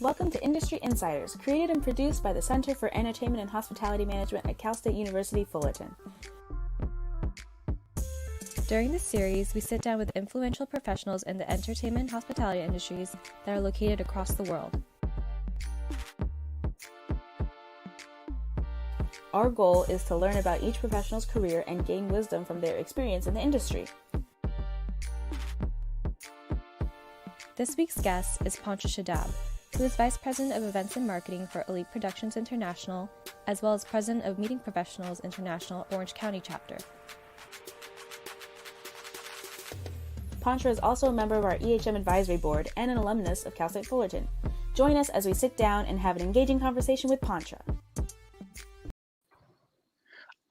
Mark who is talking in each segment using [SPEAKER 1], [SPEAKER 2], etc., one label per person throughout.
[SPEAKER 1] Welcome to Industry Insiders, created and produced by the Center for Entertainment and Hospitality Management at Cal State University Fullerton.
[SPEAKER 2] During this series, we sit down with influential professionals in the entertainment and hospitality industries that are located across the world.
[SPEAKER 1] Our goal is to learn about each professional's career and gain wisdom from their experience in the industry.
[SPEAKER 2] This week's guest is Pawntra Shadab, who is Vice President of Events and Marketing for Elite Productions International, as well as President of Meeting Professionals International Orange County Chapter.
[SPEAKER 1] Pawntra is also a member of our EHM Advisory Board and an alumnus of Cal State Fullerton. Join us as we sit down and have an engaging conversation with Pawntra.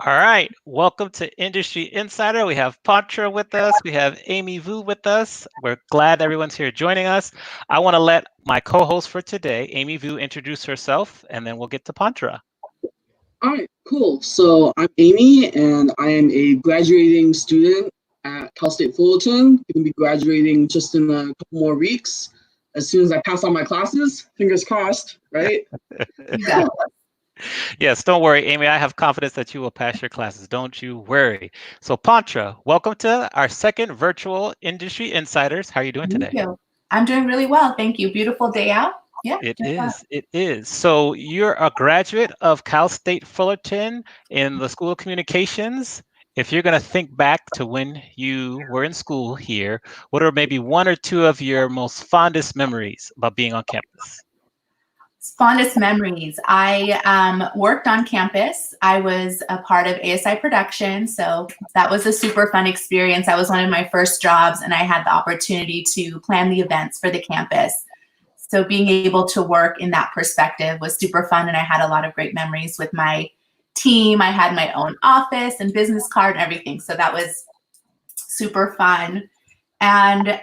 [SPEAKER 3] All right, welcome to Industry Insider. We have Pawntra with us. We have Amy Vu with us. We're glad everyone's here joining us. I want to let my co-host for today, Amy Vu, introduce herself, and then we'll get to Pawntra.
[SPEAKER 4] All right, cool. So I'm Amy, and I am a graduating student at Cal State Fullerton. I'm going to be graduating just in a couple more weeks. As soon as I pass all my classes, fingers crossed, right?
[SPEAKER 3] Yeah. Yes, don't worry, Amy. I have confidence that you will pass your classes. Don't you worry. So, Pawntra, welcome to our second virtual Industry Insiders. How are you doing today?
[SPEAKER 5] Thank you. I'm doing really well. Thank you. Beautiful day out. Yeah.
[SPEAKER 3] It is. It is. So, you're a graduate of Cal State Fullerton in the School of Communications. If you're going to think back to when you were in school here, what are maybe one or two of your most fondest memories about being on campus?
[SPEAKER 5] Fondest memories. I worked on campus. I was a part of ASI production, so that was a super fun experience. That was one of my first jobs, and I had the opportunity to plan the events for the campus. So being able to work in that perspective was super fun, and I had a lot of great memories with my team. I had my own office and business card and everything, so that was super fun. And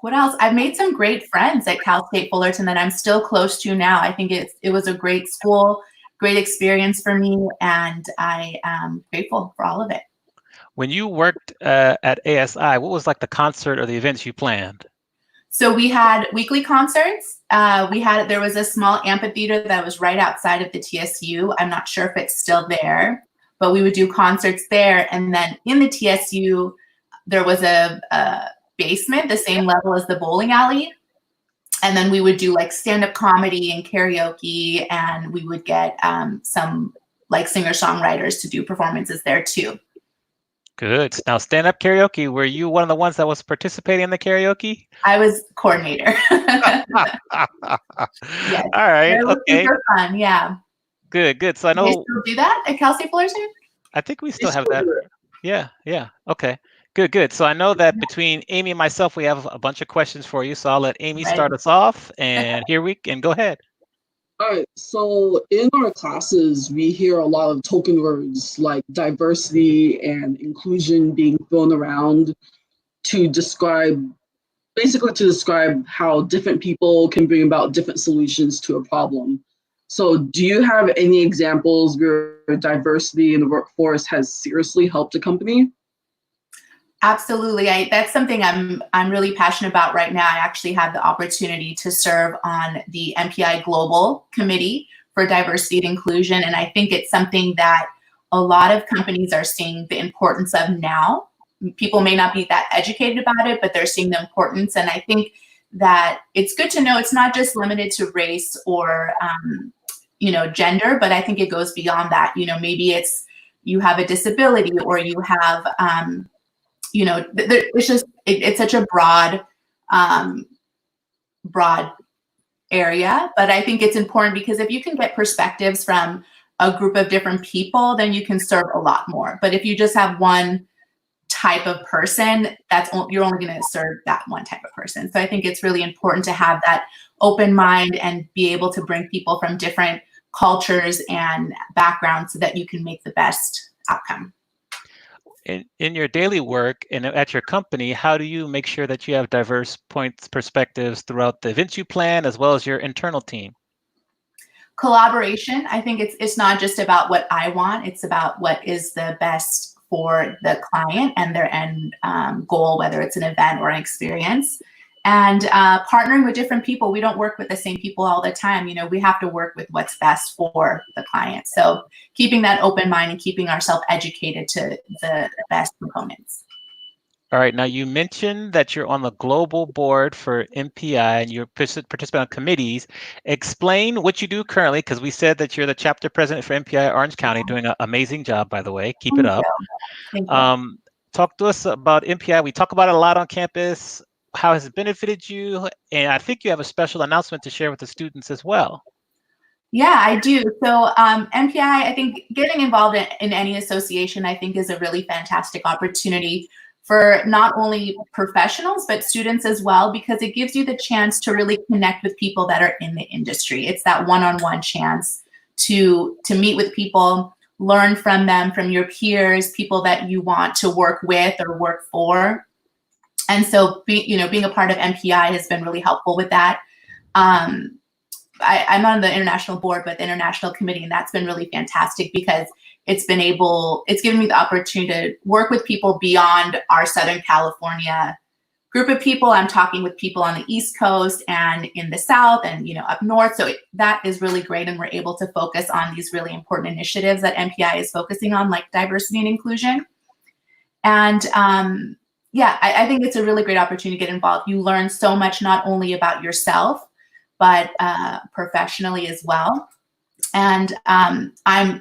[SPEAKER 5] what else? I've made some great friends at Cal State Fullerton that I'm still close to now. I think it was a great school, great experience for me, and I am grateful for all of it.
[SPEAKER 3] When you worked at ASI, what was like the concert or the events you planned?
[SPEAKER 5] So we had weekly concerts. There was a small amphitheater that was right outside of the TSU. I'm not sure if it's still there, but we would do concerts there. And then in the TSU, there was a basement, the same level as the bowling alley. And then we would do like stand-up comedy and karaoke, and we would get some like singer-songwriters to do performances there too.
[SPEAKER 3] Good. Now, stand-up karaoke, were you one of the ones that was participating in the karaoke?
[SPEAKER 5] I was coordinator. Yes.
[SPEAKER 3] All right.
[SPEAKER 5] It was
[SPEAKER 3] Okay.
[SPEAKER 5] super fun. Yeah.
[SPEAKER 3] Good. So I know.
[SPEAKER 5] Do you still do that at Cal State Fullerton?
[SPEAKER 3] I think we still have that. Yeah. Okay. Good. So I know that between Amy and myself, we have a bunch of questions for you. So I'll let Amy start us off, and here we can go ahead.
[SPEAKER 4] All right, so in our classes, we hear a lot of token words like diversity and inclusion being thrown around to describe how different people can bring about different solutions to a problem. So do you have any examples where diversity in the workforce has seriously helped a company?
[SPEAKER 5] Absolutely. That's something I'm really passionate about right now. I actually have the opportunity to serve on the MPI Global Committee for Diversity and Inclusion. And I think it's something that a lot of companies are seeing the importance of now. People may not be that educated about it, but they're seeing the importance. And I think that it's good to know it's not just limited to race or, gender, but I think it goes beyond that. Maybe it's you have a disability, or you have, it's such a broad area, but I think it's important because if you can get perspectives from a group of different people, then you can serve a lot more. But if you just have one type of person, you're only going to serve that one type of person. So I think it's really important to have that open mind and be able to bring people from different cultures and backgrounds so that you can make the best outcome.
[SPEAKER 3] In your daily work and at your company, how do you make sure that you have diverse perspectives throughout the events you plan, as well as your internal team?
[SPEAKER 5] Collaboration. I think it's not just about what I want. It's about what is the best for the client and their end goal, whether it's an event or an experience. and partnering with different people. We don't work with the same people all the time. You know, we have to work with what's best for the client. So keeping that open mind and keeping ourselves educated to the best components.
[SPEAKER 3] All right. Now, you mentioned that you're on the global board for MPI and you participate on committees. Explain what you do currently, because we said that you're the chapter president for MPI Orange County, doing an amazing job, by the way. Keep it up.
[SPEAKER 5] Thank you.
[SPEAKER 3] Talk to us about MPI. We talk about it a lot on campus. How has it benefited you? And I think you have a special announcement to share with the students as well.
[SPEAKER 5] Yeah, I do. So MPI, I think getting involved in any association, I think is a really fantastic opportunity for not only professionals, but students as well, because it gives you the chance to really connect with people that are in the industry. It's that one-on-one chance to meet with people, learn from them, from your peers, people that you want to work with or work for. And so being a part of MPI has been really helpful with that. I'm on the international board, but the international committee, and that's been really fantastic because it's given me the opportunity to work with people beyond our Southern California group of people. I'm talking with people on the East Coast and in the South and, up north. So that is really great. And we're able to focus on these really important initiatives that MPI is focusing on, like diversity and inclusion. And yeah, I think it's a really great opportunity to get involved. You learn so much, not only about yourself, but professionally as well. And I'm,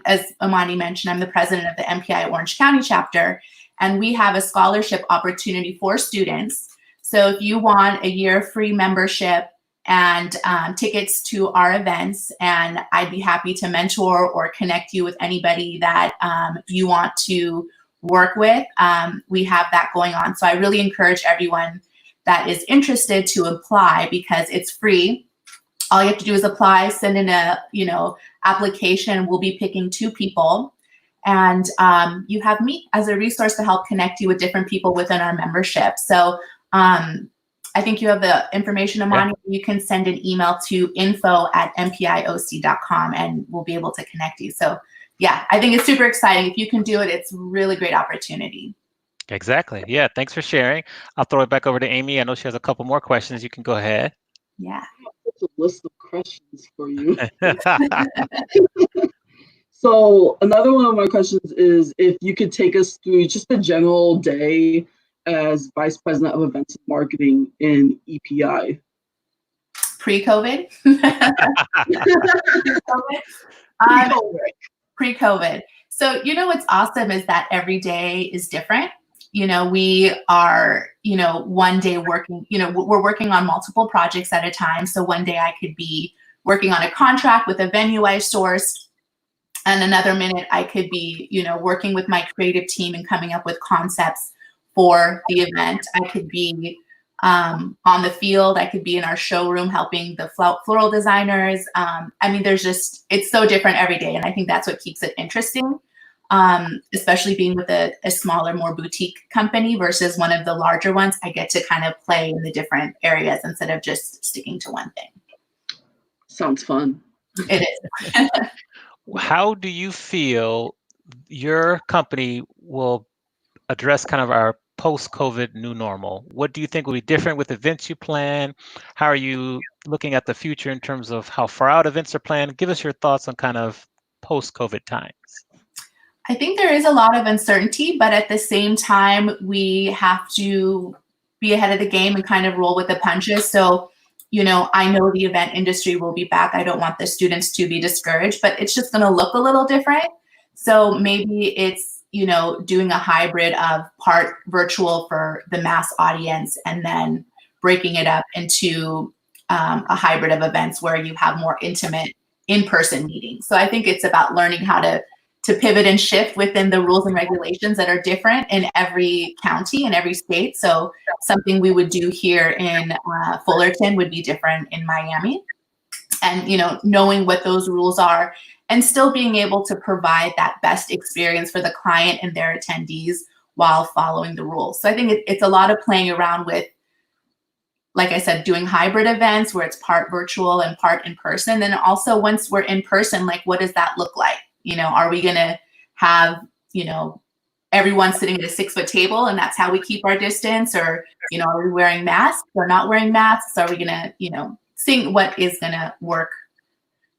[SPEAKER 5] as Amani mentioned, I'm the president of the MPI Orange County chapter, and we have a scholarship opportunity for students. So if you want a year free membership and tickets to our events, and I'd be happy to mentor or connect you with anybody that you want to work with, we have that going on. So I really encourage everyone that is interested to apply because it's free. All you have to do is apply, send in a application. We'll be picking 2 people, and you have me as a resource to help connect you with different people within our membership. So I think you have the information, Amani. Yeah. You can send an email to info@mpioc.com and we'll be able to connect you. So yeah, I think it's super exciting. If you can do it, it's a really great opportunity.
[SPEAKER 3] Exactly. Yeah. Thanks for sharing. I'll throw it back over to Amy. I know she has a couple more questions. You can go ahead.
[SPEAKER 5] Yeah.
[SPEAKER 4] A list of questions for you. So another one of my questions is if you could take us through just a general day as Vice President of Events and Marketing in EPI.
[SPEAKER 5] Pre-COVID? Pre-COVID. So, what's awesome is that every day is different. We are, one day working, we're working on multiple projects at a time. So one day I could be working on a contract with a venue I sourced, and another minute I could be, working with my creative team and coming up with concepts for the event. I could be on the field. I could be in our showroom helping the floral designers. It's so different every day. And I think that's what keeps it interesting. Especially being with a smaller, more boutique company versus one of the larger ones, I get to kind of play in the different areas instead of just sticking to one thing.
[SPEAKER 4] Sounds fun.
[SPEAKER 5] It is.
[SPEAKER 3] How do you feel your company will address kind of our post-COVID new normal? What do you think will be different with events you plan? How are you looking at the future in terms of how far out events are planned? Give us your thoughts on kind of post-COVID times.
[SPEAKER 5] I think there is a lot of uncertainty, but at the same time, we have to be ahead of the game and kind of roll with the punches. So, I know the event industry will be back. I don't want the students to be discouraged, but it's just going to look a little different. So maybe it's, doing a hybrid of part virtual for the mass audience and then breaking it up into a hybrid of events where you have more intimate in-person meetings. So I think it's about learning how to pivot and shift within the rules and regulations that are different in every county and every state. So something we would do here in Fullerton would be different in Miami. And, knowing what those rules are and still being able to provide that best experience for the client and their attendees while following the rules. So I think it's a lot of playing around with, like I said, doing hybrid events where it's part virtual and part in person. Then also once we're in person, like, what does that look like? Are we going to have, everyone's sitting at a 6-foot table and that's how we keep our distance, or, are we wearing masks or not wearing masks? Are we gonna, seeing what is gonna work?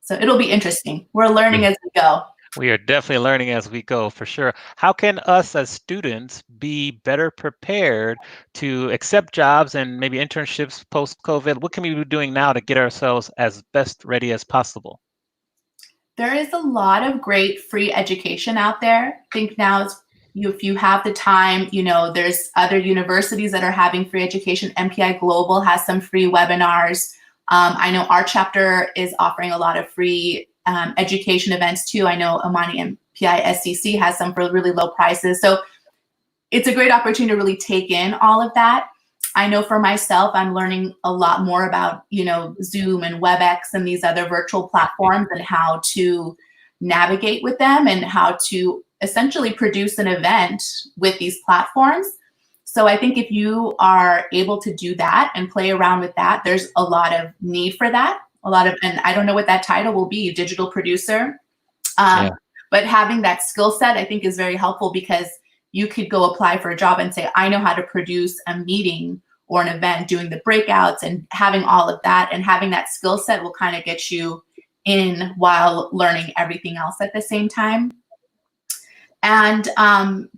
[SPEAKER 5] So it'll be interesting. We're learning as we go.
[SPEAKER 3] We are definitely learning as we go, for sure. How can us as students be better prepared to accept jobs and maybe internships post-COVID? What can we be doing now to get ourselves as best ready as possible?
[SPEAKER 5] There is a lot of great free education out there. I think now if you have the time, there's other universities that are having free education. MPI Global has some free webinars. I know our chapter is offering a lot of free education events too. I know Amani MPI SCC has some for really low prices. So it's a great opportunity to really take in all of that. I know for myself, I'm learning a lot more about, Zoom and WebEx and these other virtual platforms and how to navigate with them and how to essentially produce an event with these platforms. So I think if you are able to do that and play around with that, there's a lot of need for that. And I don't know what that title will be, digital producer. But having that skill set, I think, is very helpful, because you could go apply for a job and say, I know how to produce a meeting or an event, doing the breakouts and having all of that, and having that skill set will kind of get you in while learning everything else at the same time. And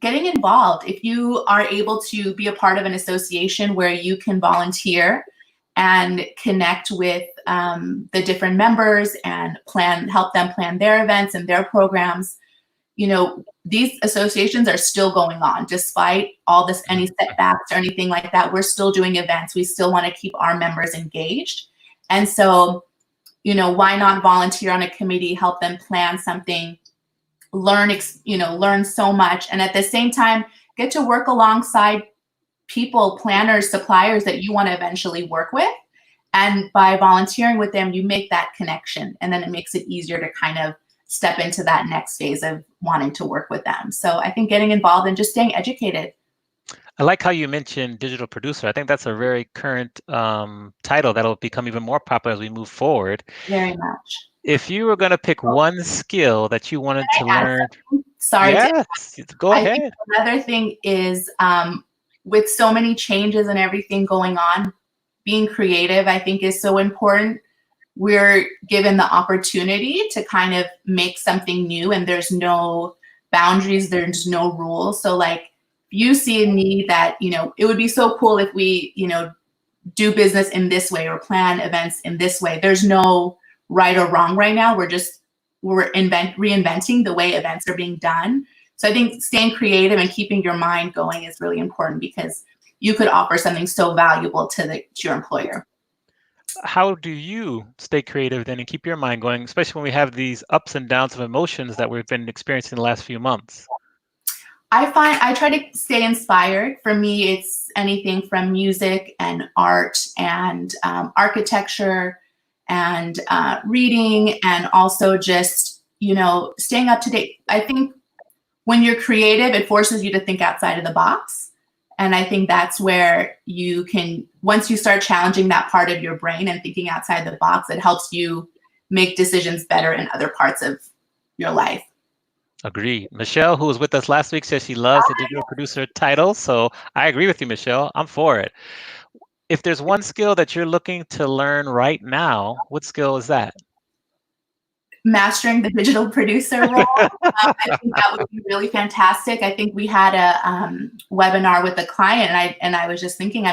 [SPEAKER 5] getting involved. If you are able to be a part of an association where you can volunteer and connect with the different members and help them plan their events and their programs, these associations are still going on despite all this, any setbacks or anything like that. We're still doing events. We still want to keep our members engaged. And so, why not volunteer on a committee, help them plan something, learn so much, and at the same time get to work alongside people, planners, suppliers that you want to eventually work with. And by volunteering with them, you make that connection, and then it makes it easier to kind of step into that next phase of wanting to work with them. So I think getting involved and just staying educated.
[SPEAKER 3] I like how you mentioned digital producer. I think that's a very current title that'll become even more popular as we move forward.
[SPEAKER 5] Very much.
[SPEAKER 3] If you were going to pick one skill that you wanted to learn.
[SPEAKER 5] Sorry.
[SPEAKER 3] Yes, go ahead.
[SPEAKER 5] Think another thing is with so many changes and everything going on, being creative, I think, is so important. We're given the opportunity to kind of make something new, and there's no boundaries, there's no rules. So like, you see a need that, it would be so cool if we, do business in this way or plan events in this way. There's no right or wrong right now. We're reinventing the way events are being done. So I think staying creative and keeping your mind going is really important, because you could offer something so valuable to your employer.
[SPEAKER 3] How do you stay creative then and keep your mind going, especially when we have these ups and downs of emotions that we've been experiencing the last few months?
[SPEAKER 5] I try to stay inspired. For me, it's anything from music and art and architecture and reading, and also just, staying up to date. I think when you're creative, it forces you to think outside of the box. And I think that's where you can, once you start challenging that part of your brain and thinking outside the box, it helps you make decisions better in other parts of your life.
[SPEAKER 3] Agree. Michelle, who was with us last week, says she loves the digital producer title. So I agree with you, Michelle. I'm for it. If there's one skill that you're looking to learn right now, what skill is that?
[SPEAKER 5] Mastering the digital producer role. I think that would be really fantastic. I think we had a webinar with a client, and I was just thinking,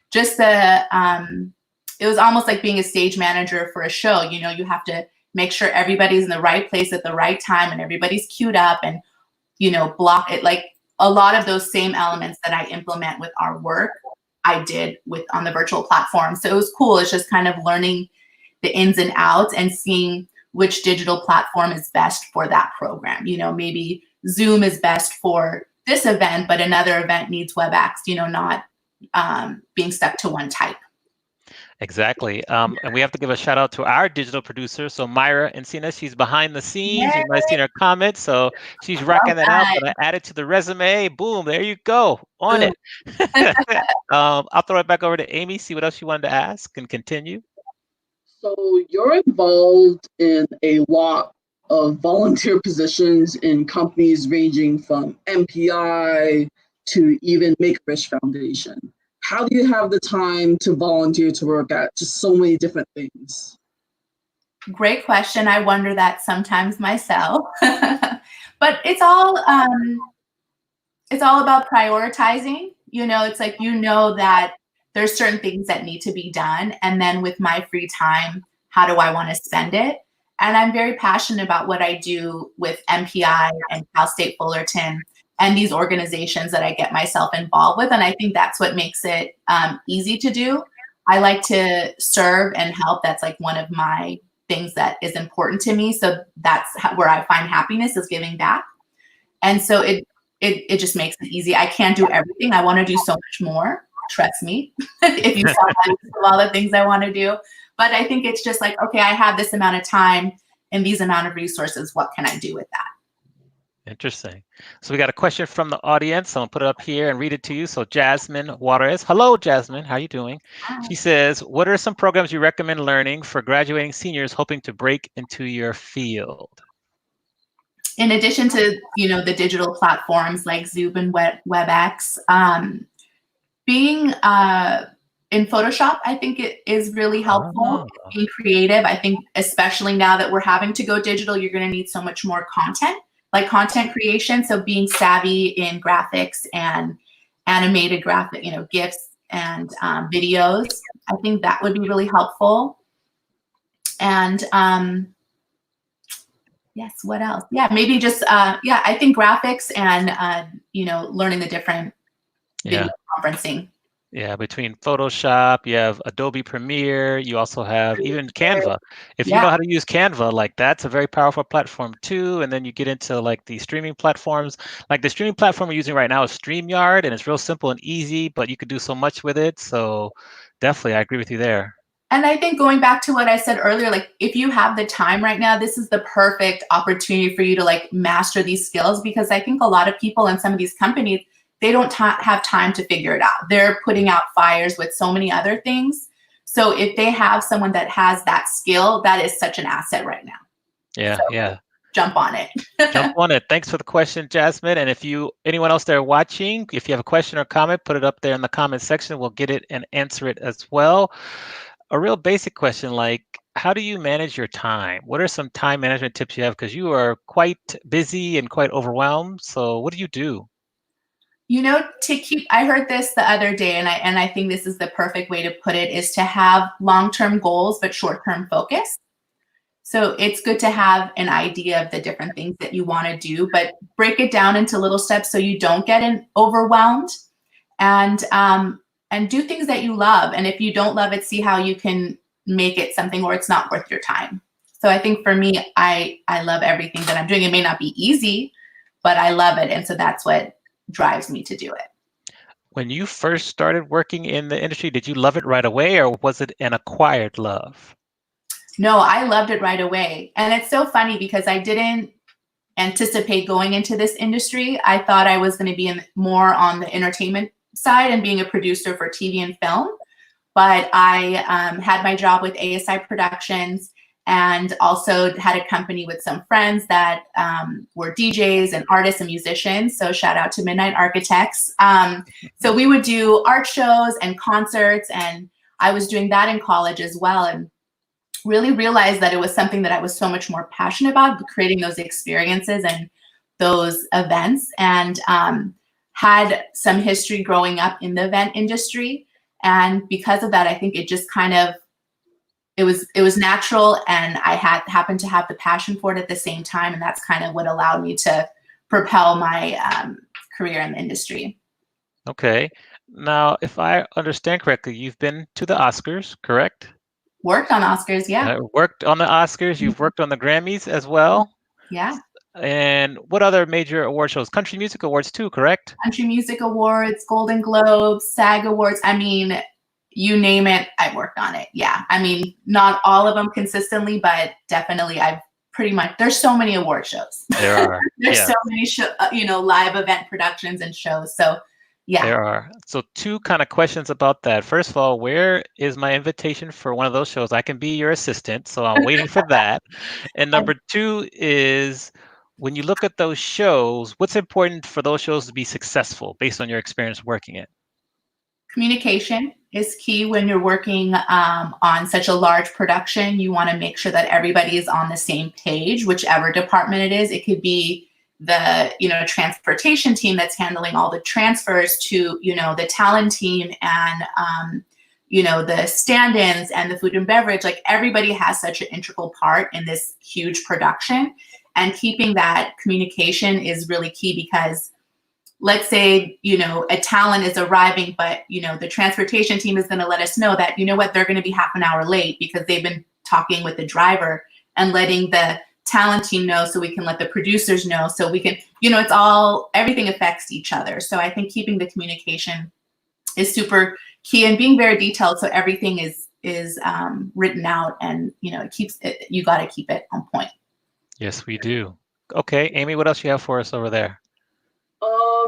[SPEAKER 5] just it was almost like being a stage manager for a show. You have to make sure everybody's in the right place at the right time, and everybody's queued up, and block it. Like a lot of those same elements that I implement with our work, I did on the virtual platform. So it was cool. It's just kind of learning the ins and outs and seeing which digital platform is best for that program. Maybe Zoom is best for this event, but another event needs WebEx, not being stuck to one type.
[SPEAKER 3] Exactly. And we have to give a shout out to our digital producer. So Myra Encina, she's behind the scenes. Yay! You might have seen her comment. So she's rocking that out. Gonna add it to the resume. Boom, there you go. On it. I'll throw it back over to Amy, see what else you wanted to ask and continue.
[SPEAKER 4] So you're involved in a lot of volunteer positions in companies ranging from MPI to even Make-A-Wish Foundation. How do you have the time to volunteer to work at just so many different things?
[SPEAKER 5] Great question. I wonder that sometimes myself. But it's all about prioritizing. You know, it's like, you know, that there's certain things that need to be done. And then with my free time, how do I want to spend it? And I'm very passionate about what I do with MPI and Cal State Fullerton and these organizations that I get myself involved with. And I think that's what makes it easy to do. I like to serve and help. That's like one of my things that is important to me. So that's where I find happiness, is giving back. And so it just makes it easy. I can't do everything. I want to do so much more. Trust me, if you saw my list of all the things I want to do. But I think it's just like, okay, I have this amount of time and these amount of resources. What can I do with that?
[SPEAKER 3] Interesting. So we got a question from the audience. I'm gonna put it up here and read it to you. So Jasmine Juarez. Hello, Jasmine. How are you doing?
[SPEAKER 5] Hi.
[SPEAKER 3] She says, what are some programs you recommend learning for graduating seniors hoping to break into your field?
[SPEAKER 5] In addition to, you know, the digital platforms like Zoom and WebEx, being in Photoshop, I think it is really helpful. Being creative, I think, especially now that we're having to go digital, you're going to need so much more content, like content creation. So being savvy in graphics and animated graphic, you know, GIFs and videos, I think that would be really helpful. And yes, what else? Yeah, maybe just yeah, I think graphics and you know, learning the different video conferencing.
[SPEAKER 3] Yeah, between Photoshop, you have Adobe Premiere, you also have even Canva. If you know how to use Canva, like that's a very powerful platform too. And then you get into like the streaming platforms. Like the streaming platform we're using right now is StreamYard, and it's real simple and easy, but you could do so much with it. So definitely, I agree with you there.
[SPEAKER 5] And I think going back to what I said earlier, like if you have the time right now, this is the perfect opportunity for you to like master these skills, because I think a lot of people in some of these companies, they don't have time to figure it out. They're putting out fires with so many other things. So if they have someone that has that skill, that is such an asset right now.
[SPEAKER 3] Yeah,
[SPEAKER 5] so jump on it.
[SPEAKER 3] Jump on it. Thanks for the question, Jasmine. And if anyone else there watching, if you have a question or comment, put it up there in the comment section. We'll get it and answer it as well. A real basic question, like, how do you manage your time? What are some time management tips you have? Because you are quite busy and quite overwhelmed. So what do you do?
[SPEAKER 5] You know, I heard this the other day, and I think this is the perfect way to put it, is to have long-term goals, but short-term focus. So it's good to have an idea of the different things that you want to do, but break it down into little steps so you don't get overwhelmed, and do things that you love. And if you don't love it, see how you can make it something where it's not worth your time. So I think for me, I love everything that I'm doing. It may not be easy, but I love it. And so that's what drives me to do it.
[SPEAKER 3] When you first started working in the industry, did you love it right away, or was it an acquired love?
[SPEAKER 5] No, I loved it right away. And it's so funny because I didn't anticipate going into this industry. I thought I was going to be more on the entertainment side and being a producer for TV and film. But I had my job with ASI Productions, and also had a company with some friends that were DJs and artists and musicians. So shout out to Midnight Architects. So we would do art shows and concerts, and I was doing that in college as well, and really realized that it was something that I was so much more passionate about, creating those experiences and those events, and had some history growing up in the event industry. And because of that, I think it just kind of, it was natural, and I happened to have the passion for it at the same time, and that's kind of what allowed me to propel my career in the industry.
[SPEAKER 3] Okay. Now, if I understand correctly, you've been to the Oscars, correct?
[SPEAKER 5] Worked on Oscars, yeah.
[SPEAKER 3] Worked on the Oscars. You've worked on the Grammys as well.
[SPEAKER 5] Yeah.
[SPEAKER 3] And what other major award shows? Country Music Awards too, correct?
[SPEAKER 5] Country Music Awards, Golden Globes, SAG Awards. I mean, you name it, I've worked on it. Yeah. I mean, not all of them consistently, but definitely I've pretty much, there's so many award shows.
[SPEAKER 3] There are.
[SPEAKER 5] There's so many live event productions and shows. So Yeah.
[SPEAKER 3] There are. So two kind of questions about that. First of all, where is my invitation for one of those shows? I can be your assistant, so I'm waiting for that. And number two is when you look at those shows, what's important for those shows to be successful based on your experience working it?
[SPEAKER 5] Communication is key when you're working on such a large production. You want to make sure that everybody is on the same page, whichever department it is. It could be the transportation team that's handling all the transfers to the talent team and the stand-ins and the food and beverage. Like, everybody has such an integral part in this huge production, and keeping that communication is really key, because let's say, a talent is arriving, but, the transportation team is going to let us know that, they're going to be half an hour late because they've been talking with the driver, and letting the talent team know so we can let the producers know, so we can, everything affects each other. So I think keeping the communication is super key, and being very detailed so everything is written out, and, you got to keep it on point.
[SPEAKER 3] Yes, we do. Okay, Amy, what else you have for us over there?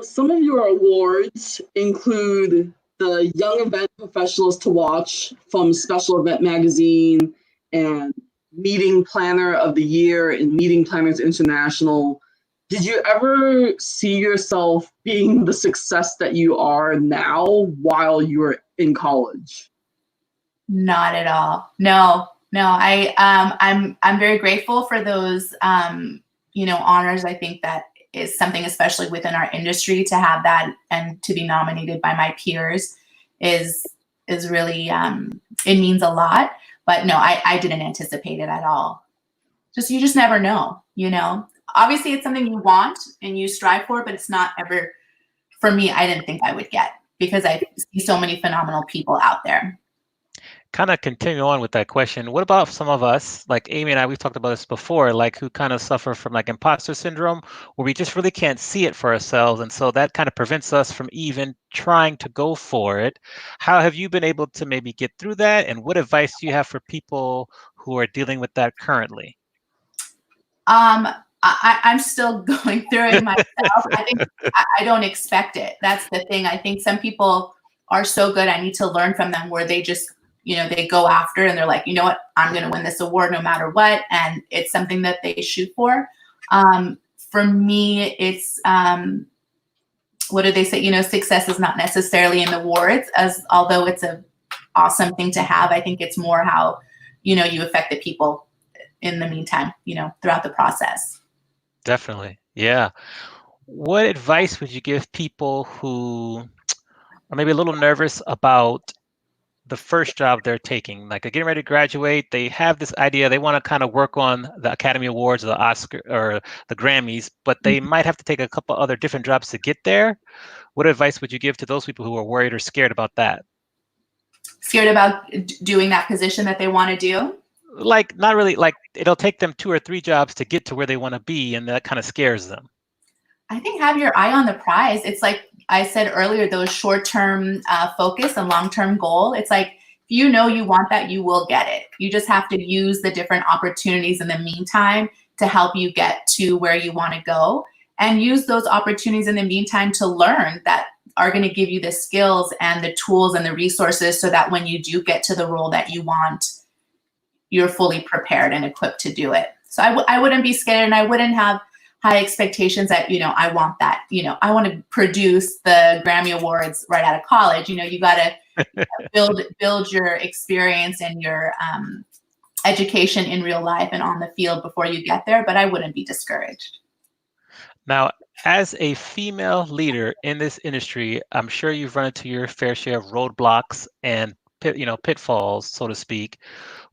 [SPEAKER 4] Some of your awards include the Young Event Professionals to Watch from Special Event Magazine, and Meeting Planner of the Year in Meeting Planners International. Did you ever see yourself being the success that you are now while you were in college?
[SPEAKER 5] Not at all. No. I'm very grateful for those honors. I think that is something, especially within our industry, to have that and to be nominated by my peers is really it means a lot. But no, I didn't anticipate it at all. You just never know, Obviously, it's something you want and you strive for, but it's not ever, for me, I didn't think I would get, because I see so many phenomenal people out there.
[SPEAKER 3] Kind of continue on with that question. What about some of us, like Amy and I, we've talked about this before, like who kind of suffer from like imposter syndrome, where we just really can't see it for ourselves. And so that kind of prevents us from even trying to go for it. How have you been able to maybe get through that? And what advice do you have for people who are dealing with that currently?
[SPEAKER 5] I'm still going through it myself. I think I don't expect it. That's the thing. I think some people are so good. I need to learn from them, where they just, they go after it and they're like, you know what, I'm going to win this award no matter what. And it's something that they shoot for. For me, it's, what do they say? Success is not necessarily in the awards, although it's an awesome thing to have. I think it's more how, you affect the people in the meantime, throughout the process.
[SPEAKER 3] Definitely. Yeah. What advice would you give people who are maybe a little nervous about the first job they're taking? Like, they're getting ready to graduate, they have this idea, they want to kind of work on the Academy Awards or the Oscar or the Grammys, but they might have to take a couple other different jobs to get there. What advice would you give to those people who are worried or scared about that?
[SPEAKER 5] Scared about doing that position that they want to do?
[SPEAKER 3] Like, not really, like it'll take them 2 or 3 jobs to get to where they want to be, and that kind of scares them.
[SPEAKER 5] I think have your eye on the prize. It's like I said earlier, those short-term focus and long-term goal. It's like, if you want that, you will get it. You just have to use the different opportunities in the meantime to help you get to where you want to go, and use those opportunities in the meantime to learn that are going to give you the skills and the tools and the resources, so that when you do get to the role that you want, you're fully prepared and equipped to do it. So I wouldn't be scared, and I wouldn't have high expectations that, I want that, I want to produce the Grammy Awards right out of college. You got to build your experience and your education in real life and on the field before you get there, but I wouldn't be discouraged.
[SPEAKER 3] Now, as a female leader in this industry, I'm sure you've run into your fair share of roadblocks and pitfalls, so to speak.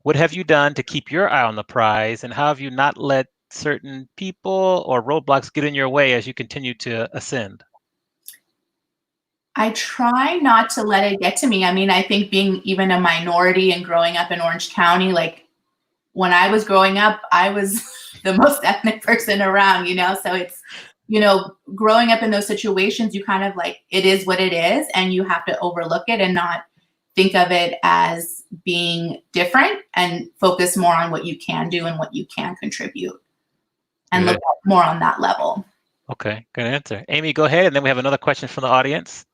[SPEAKER 3] What have you done to keep your eye on the prize, and how have you not let certain people or roadblocks get in your way as you continue to ascend?
[SPEAKER 5] I try not to let it get to me. I mean, I think being even a minority and growing up in Orange County, like when I was growing up, I was the most ethnic person around, so it's, growing up in those situations, you kind of like, it is what it is, and you have to overlook it and not think of it as being different, and focus more on what you can do and what you can contribute, and look more on that level.
[SPEAKER 3] Okay, good answer. Amy, go ahead, and then we have another question from the audience.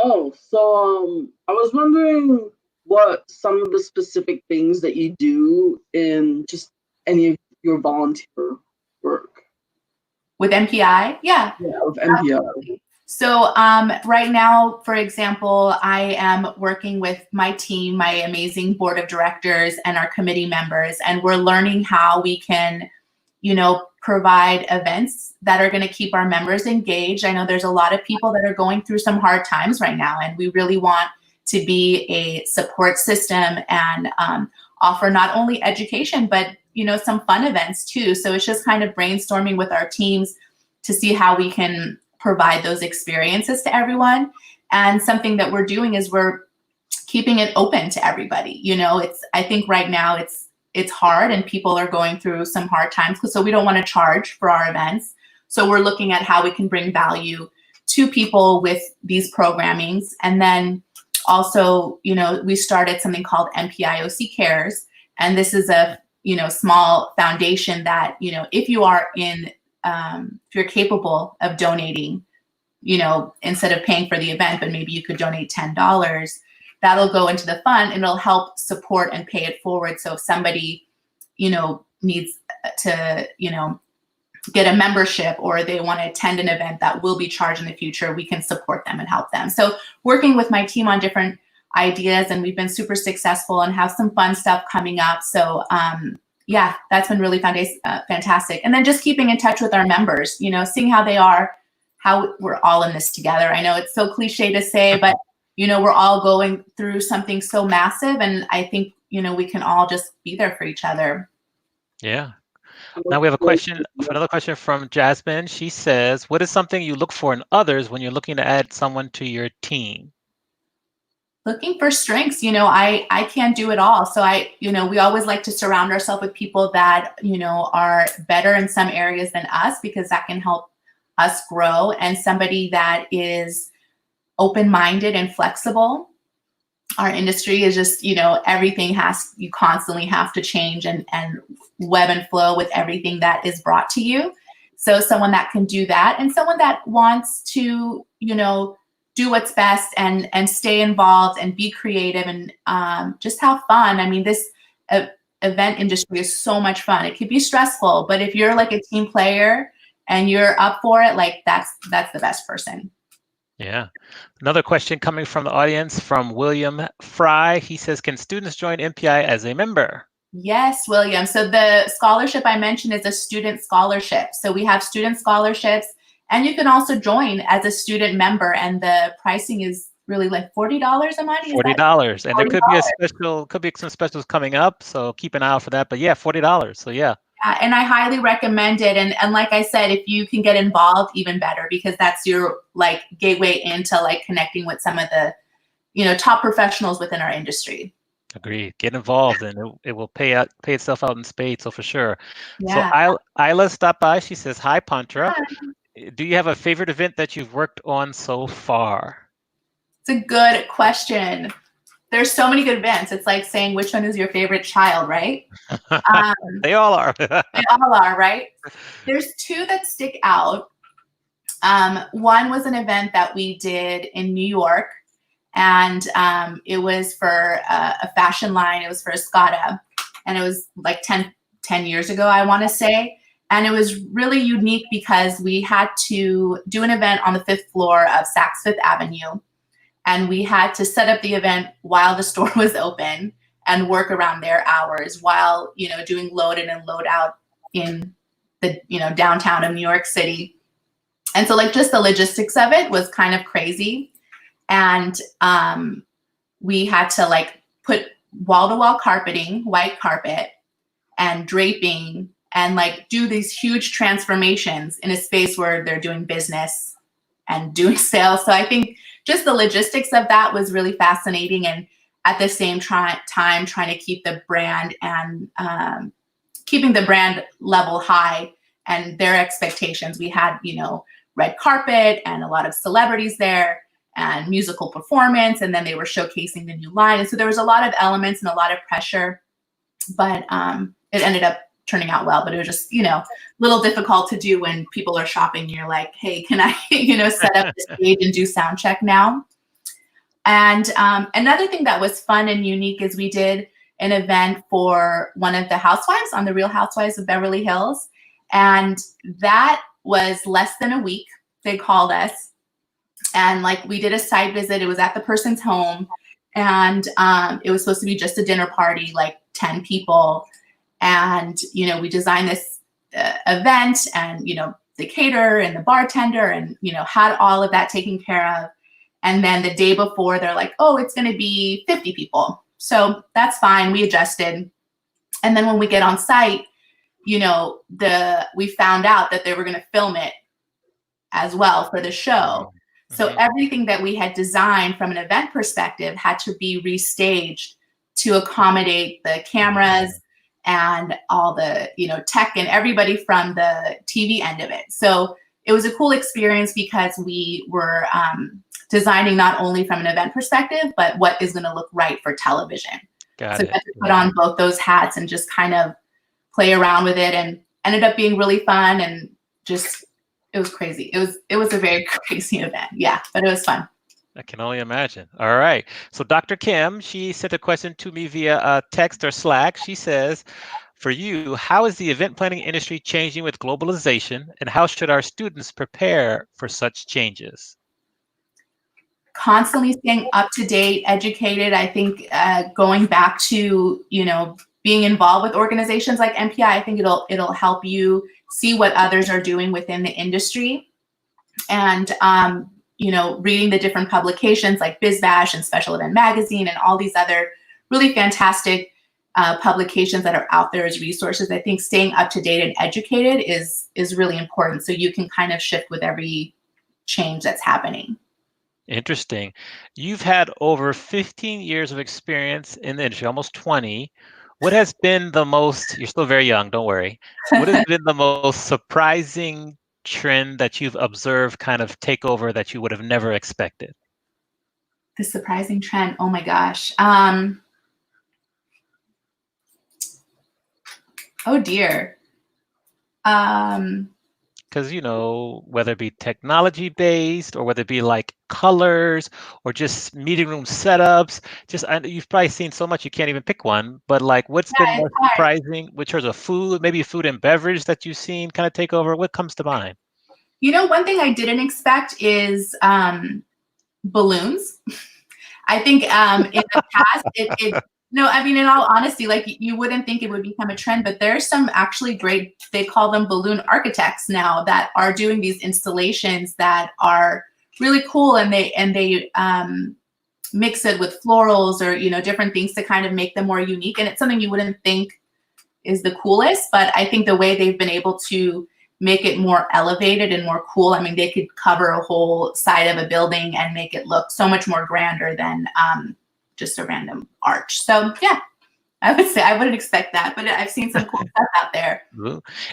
[SPEAKER 4] Oh, so I was wondering what some of the specific things that you do in just any of your volunteer work.
[SPEAKER 5] With MPI? Yeah.
[SPEAKER 4] Yeah, with MPI.
[SPEAKER 5] So right now, for example, I am working with my team, my amazing board of directors and our committee members, and we're learning how we can, provide events that are going to keep our members engaged. I know there's a lot of people that are going through some hard times right now, and we really want to be a support system and offer not only education, but some fun events too. So it's just kind of brainstorming with our teams to see how we can provide those experiences to everyone. And something that we're doing is we're keeping it open to everybody. I think right now it's hard and people are going through some hard times. So we don't want to charge for our events. So we're looking at how we can bring value to people with these programmings. And then also, we started something called MPIOC Cares. And this is a, small foundation that, if you are if you're capable of donating, instead of paying for the event, but maybe you could donate $10, that'll go into the fund and it'll help support and pay it forward. So if somebody, needs to, get a membership or they want to attend an event that will be charged in the future, we can support them and help them. So working with my team on different ideas, and we've been super successful and have some fun stuff coming up. So yeah, that's been really fantastic. And then just keeping in touch with our members, seeing how they are, how we're all in this together. I know it's so cliche to say, but we're all going through something so massive, and I think we can all just be there for each other.
[SPEAKER 3] Yeah. Now we have another question from Jasmine. She says, what is something you look for in others when you're looking to add someone to your team?
[SPEAKER 5] Looking for strengths. I can't do it all. So we always like to surround ourselves with people that, are better in some areas than us, because that can help us grow, and somebody that is open-minded and flexible. Our industry is just, everything you constantly have to change and web and flow with everything that is brought to you. So someone that can do that, and someone that wants to, do what's best and stay involved and be creative and just have fun. I mean, this event industry is so much fun. It could be stressful, but if you're like a team player and you're up for it, like that's the best person.
[SPEAKER 3] Yeah. Another question coming from the audience from William Fry. He says, can students join MPI as a member?
[SPEAKER 5] Yes, William. So the scholarship I mentioned is a student scholarship. So we have student scholarships, and you can also join as a student member, and the pricing is really like $40 a month.
[SPEAKER 3] $40, and there could be some specials coming up, so keep an eye out for that. But yeah, $40. So yeah.
[SPEAKER 5] And I highly recommend it. And like I said, if you can get involved, even better, because that's your like gateway into like connecting with some of the, top professionals within our industry.
[SPEAKER 3] Agreed. Get involved, and it will pay itself out in spades. So for sure.
[SPEAKER 5] Yeah.
[SPEAKER 3] So Isla stopped by. She says, "Hi, Pawntra.
[SPEAKER 5] Hi.
[SPEAKER 3] Do you have a favorite event that you've worked on so far?"
[SPEAKER 5] It's a good question. There's so many good events. It's like saying which one is your favorite child, right?
[SPEAKER 3] They all are.
[SPEAKER 5] They all are, right? There's two that stick out. One was an event that we did in New York, and it was for a fashion line. It was for Escada, and it was like 10 years ago, I want to say. And it was really unique because we had to do an event on the 5th floor of Saks Fifth Avenue. And we had to set up the event while the store was open and work around their hours while, doing load in and load out in the, downtown of New York City. And so like just the logistics of it was kind of crazy. And we had to like put wall-to-wall carpeting, white carpet, and draping, and like do these huge transformations in a space where they're doing business and doing sales. So I think just the logistics of that was really fascinating, and at the same time trying to keep the brand and keeping the brand level high and their expectations. We had, red carpet and a lot of celebrities there and musical performance, and then they were showcasing the new line. And so there was a lot of elements and a lot of pressure, but it ended up turning out well. But it was just, a little difficult to do when people are shopping and you're like, hey, can I, set up the stage and do sound check now? And another thing that was fun and unique is we did an event for one of the housewives on the Real Housewives of Beverly Hills. And that was less than a week. They called us and like we did a site visit. It was at the person's home and it was supposed to be just a dinner party, like 10 people. And, you know, we designed this event and, you know, the caterer and the bartender and, you know, had all of that taken care of. And then the day before they're like, oh, it's going to be 50 people. So that's fine. We adjusted. And then when we get on site, you know, we found out that they were going to film it as well for the show. So everything that we had designed from an event perspective had to be restaged to accommodate the cameras and all the, you know, tech and everybody from the TV end of it. So it was a cool experience because we were designing not only from an event perspective, but what is going to look right for television.
[SPEAKER 3] Got
[SPEAKER 5] so
[SPEAKER 3] it.
[SPEAKER 5] I had to put on both those hats and just kind of play around with it, and ended up being really fun and just, it was crazy. It was a very crazy event. Yeah, but it was fun.
[SPEAKER 3] I can only imagine. All right. So Dr. Kim, she sent a question to me via text or Slack. She says, for you, how is the event planning industry changing with globalization, and how should our students prepare for such changes?
[SPEAKER 5] Constantly staying up to date, educated. I think going back to, you know, being involved with organizations like MPI, I think it'll help you see what others are doing within the industry. And, you know, reading the different publications like BizBash and Special Event Magazine and all these other really fantastic publications that are out there as resources. I think staying up to date and educated is really important, so you can kind of shift with every change that's happening.
[SPEAKER 3] Interesting. You've had over 15 years of experience in the industry, almost 20. What has been the most, you're still very young, don't worry. What has been the most surprising trend that you've observed kind of take over that you would have never expected?
[SPEAKER 5] The surprising trend, oh my gosh. Oh dear.
[SPEAKER 3] Because, you know, whether it be technology based or whether it be like colors or just meeting room setups, you've probably seen so much you can't even pick one. But like, what's been more surprising in terms of food, maybe food and beverage that you've seen kind of take over? What comes to mind?
[SPEAKER 5] You know, one thing I didn't expect is balloons. I think in the past, no, I mean, in all honesty, like you wouldn't think it would become a trend, but there's some actually great, they call them balloon architects now, that are doing these installations that are really cool, and they mix it with florals or, you know, different things to kind of make them more unique. And it's something you wouldn't think is the coolest, but I think the way they've been able to make it more elevated and more cool, I mean, they could cover a whole side of a building and make it look so much more grander than just a random arch. So yeah, I would say I wouldn't expect that, but I've seen some cool stuff out there.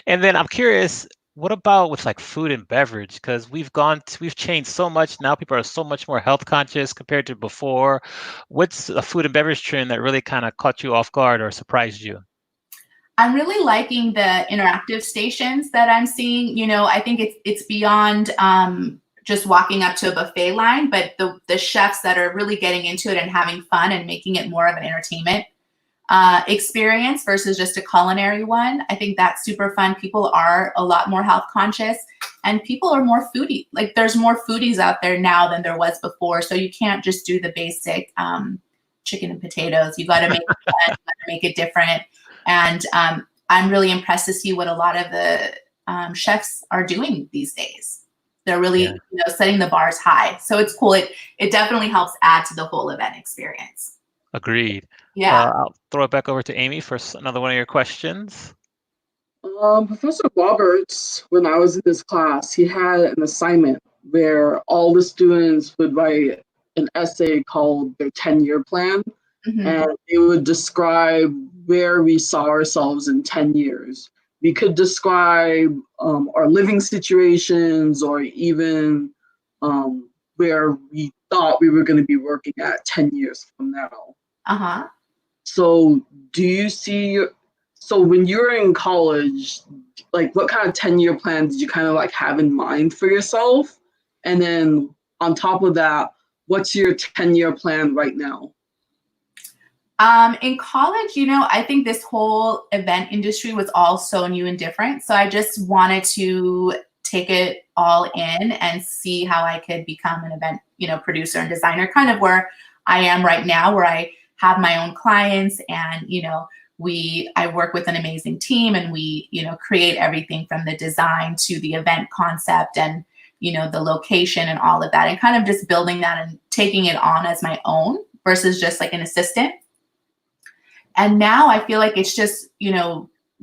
[SPEAKER 3] And then I'm curious, what about with like food and beverage? Because we've changed so much. Now people are so much more health conscious compared to before. What's a food and beverage trend that really kind of caught you off guard or surprised you?
[SPEAKER 5] I'm really liking the interactive stations that I'm seeing. You know, I think it's beyond just walking up to a buffet line, but the chefs that are really getting into it and having fun and making it more of an entertainment experience versus just a culinary one. I think that's super fun. People are a lot more health conscious, and people are more foodie. Like there's more foodies out there now than there was before. So you can't just do the basic chicken and potatoes. You got to make it fun, you gotta make it different. And I'm really impressed to see what a lot of the chefs are doing these days. They're really, you know, setting the bars high. So it's cool. It definitely helps add to the whole event experience.
[SPEAKER 3] Agreed.
[SPEAKER 5] Yeah.
[SPEAKER 3] I'll throw it back over to Amy for another one of your questions.
[SPEAKER 4] Professor Roberts, when I was in this class, he had an assignment where all the students would write an essay called their 10-year plan. Mm-hmm. And they would describe where we saw ourselves in 10 years. We could describe our living situations, or even where we thought we were going to be working at 10 years from now.
[SPEAKER 5] Uh-huh.
[SPEAKER 4] So do you see, so when you were in college, like what kind of 10-year plan did you kind of like have in mind for yourself? And then on top of that, what's your 10-year plan right now?
[SPEAKER 5] In college, I think this whole event industry was all so new and different. So I just wanted to take it all in and see how I could become an event, producer and designer, kind of where I am right now, where I have my own clients and, I work with an amazing team and we, create everything from the design to the event concept and, the location and all of that, and kind of just building that and taking it on as my own versus just like an assistant. And now I feel like it's just,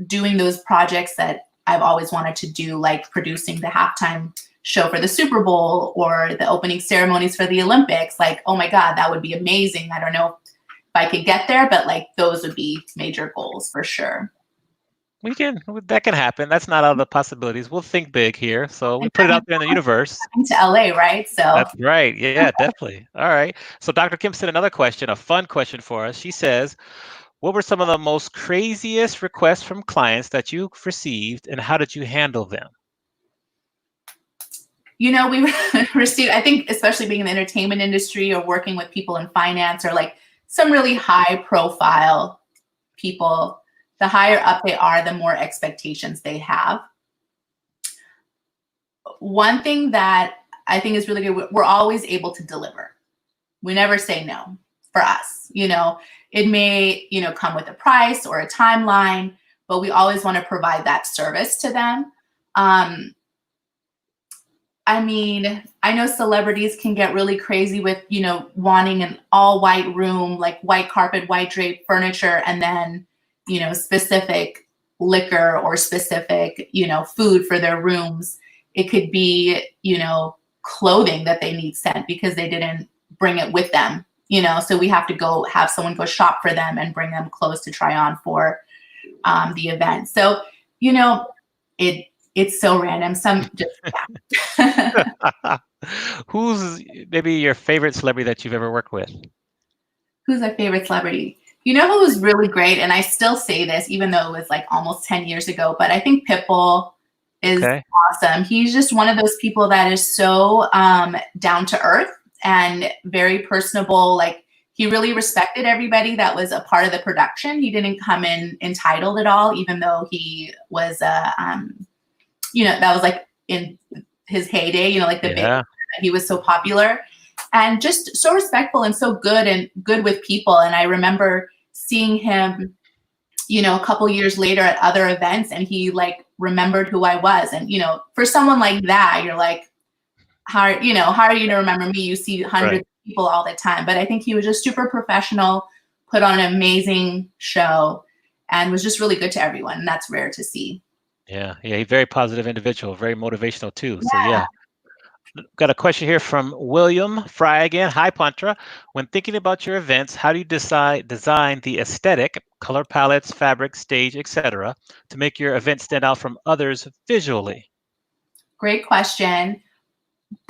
[SPEAKER 5] doing those projects that I've always wanted to do, like producing the halftime show for the Super Bowl or the opening ceremonies for the Olympics. Like, oh my God, that would be amazing. I don't know if I could get there, but like those would be major goals for sure.
[SPEAKER 3] That can happen. That's not out of the possibilities. We'll think big here. So we put it out there in the universe.
[SPEAKER 5] To LA, right? So
[SPEAKER 3] that's right. Yeah, definitely. All right. So Dr. Kim sent another question, a fun question for us. She says, what were some of the most craziest requests from clients that you've received and how did you handle them?
[SPEAKER 5] We received, I think, especially being in the entertainment industry or working with people in finance or like some really high profile people, the higher up they are, the more expectations they have. One thing that I think is really good, we're always able to deliver. We never say no for us. It may, come with a price or a timeline, but we always want to provide that service to them. I know celebrities can get really crazy with, wanting an all white room, like white carpet, white draped furniture, and then, specific liquor or specific, food for their rooms. It could be, clothing that they need sent because they didn't bring it with them, so we have to have someone go shop for them and bring them clothes to try on for the event. So, it's so random. Some just, yeah.
[SPEAKER 3] Who's maybe your favorite celebrity that you've ever worked with?
[SPEAKER 5] Who's my favorite celebrity? Who was really great, and I still say this, even though it was like almost 10 years ago, but I think Pitbull is awesome. He's just one of those people that is so down to earth and very personable. Like, he really respected everybody that was a part of the production. He didn't come in entitled at all, even though he was, that was like in his heyday, like the big, he was so popular and just so respectful and so good with people. And I remember seeing him, a couple years later at other events, and he like remembered who I was. And, for someone like that, you're like, how are you to remember me? You see hundreds of people all the time. But I think he was just super professional, put on an amazing show, and was just really good to everyone. And that's rare to see.
[SPEAKER 3] Yeah, he's a very positive individual, very motivational too. So yeah. Got a question here from William Fry again. Hi, Pawntra. When thinking about your events, how do you design the aesthetic, color palettes, fabric, stage, etc., to make your event stand out from others visually?
[SPEAKER 5] Great question.